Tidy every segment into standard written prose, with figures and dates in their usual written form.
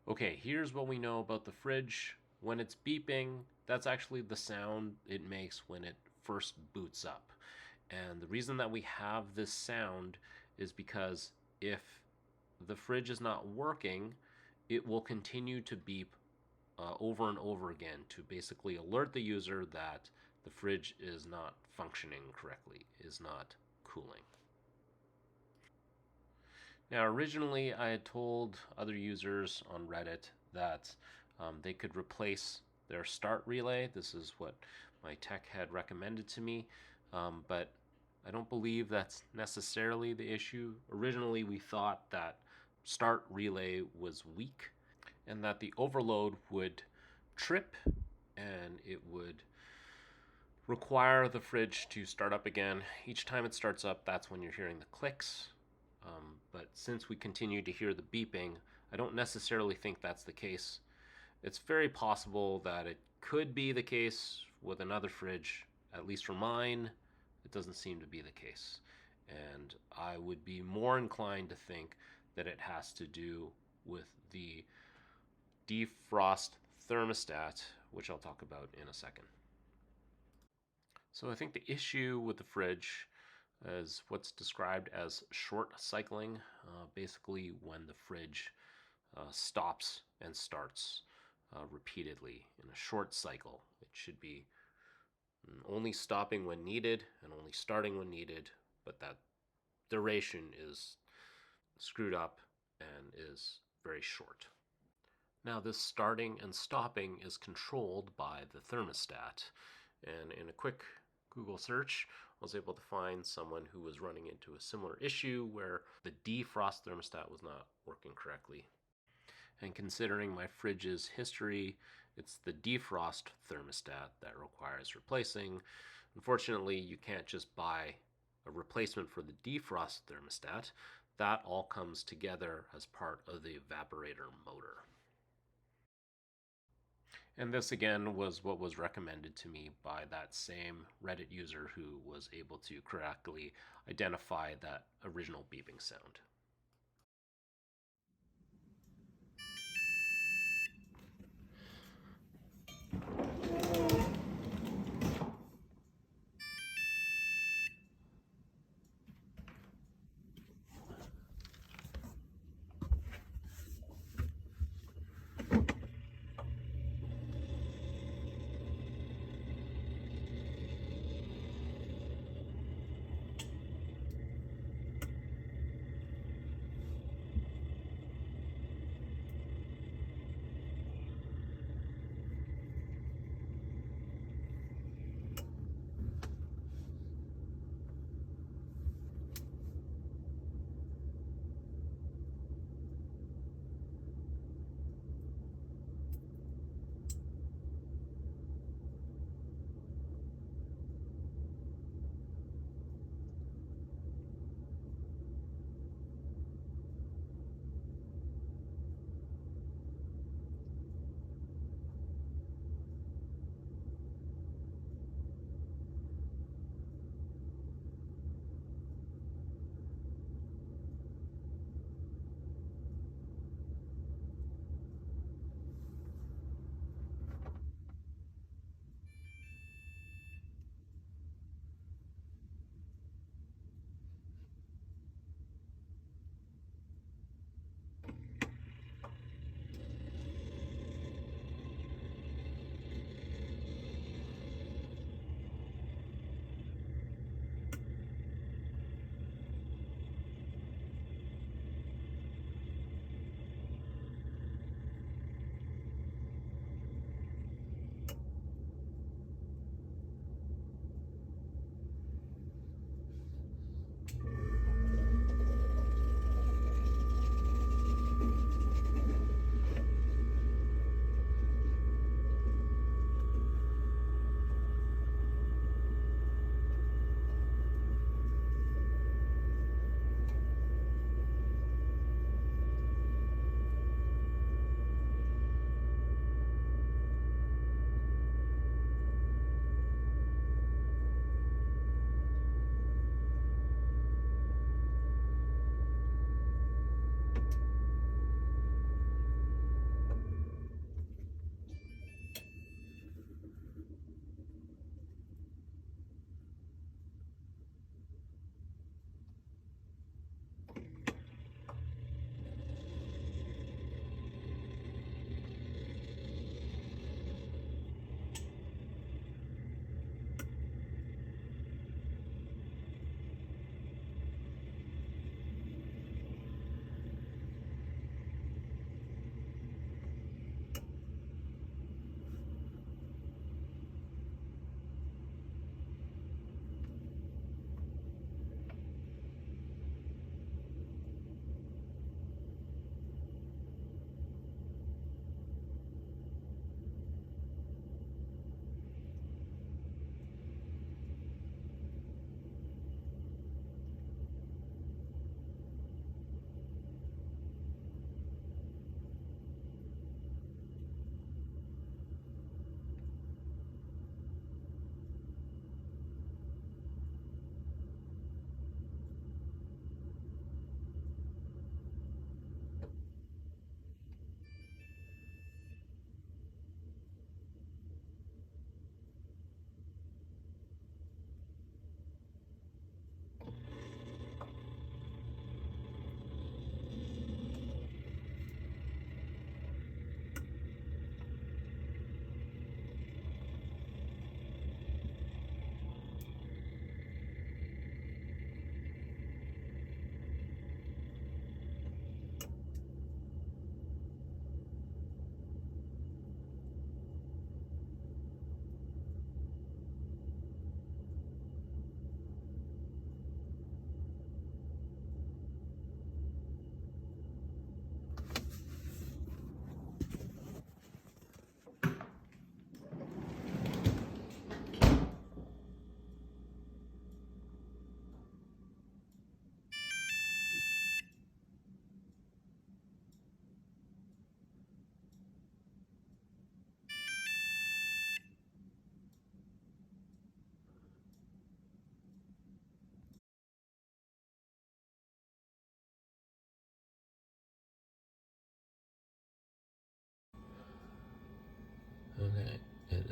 Okay, here's what we know about the fridge. When it's beeping, that's actually the sound it makes when it first boots up. And the reason that we have this sound is because if the fridge is not working, it will continue to beep over and over again to basically alert the user that the fridge is not functioning correctly, is not cooling. Now, originally, I had told other users on Reddit that they could replace their start relay. This is what my tech had recommended to me, but I don't believe that's necessarily the issue. Originally, we thought that start relay was weak and that the overload would trip and it would require the fridge to start up again. Each time it starts up, that's when you're hearing the clicks. But since we continue to hear the beeping, I don't necessarily think that's the case. It's very possible that it could be the case with another fridge. At least for mine, it doesn't seem to be the case. And I would be more inclined to think that it has to do with the defrost thermostat, which I'll talk about in a second. So I think the issue with the fridge is what's described as short cycling, basically when the fridge stops and starts repeatedly in a short cycle. It should be only stopping when needed and only starting when needed, but that duration is screwed up and is very short. Now, this starting and stopping is controlled by the thermostat, and in a quick Google search, I was able to find someone who was running into a similar issue where the defrost thermostat was not working correctly. And considering my fridge's history, it's the defrost thermostat that requires replacing. Unfortunately, you can't just buy a replacement for the defrost thermostat. That all comes together as part of the evaporator motor. And this again was what was recommended to me by that same Reddit user who was able to correctly identify that original beeping sound.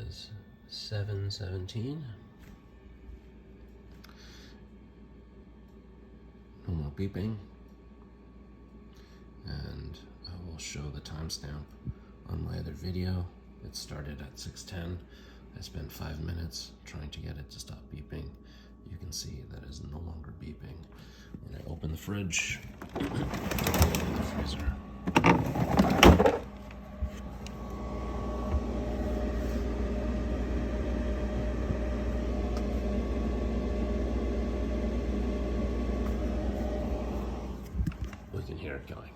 is 7:17. No more beeping. And I will show the timestamp on my other video. It started at 6:10. I spent 5 minutes trying to get it to stop beeping. You can see that it is no longer beeping. When I open the fridge, the freezer. We can hear it going.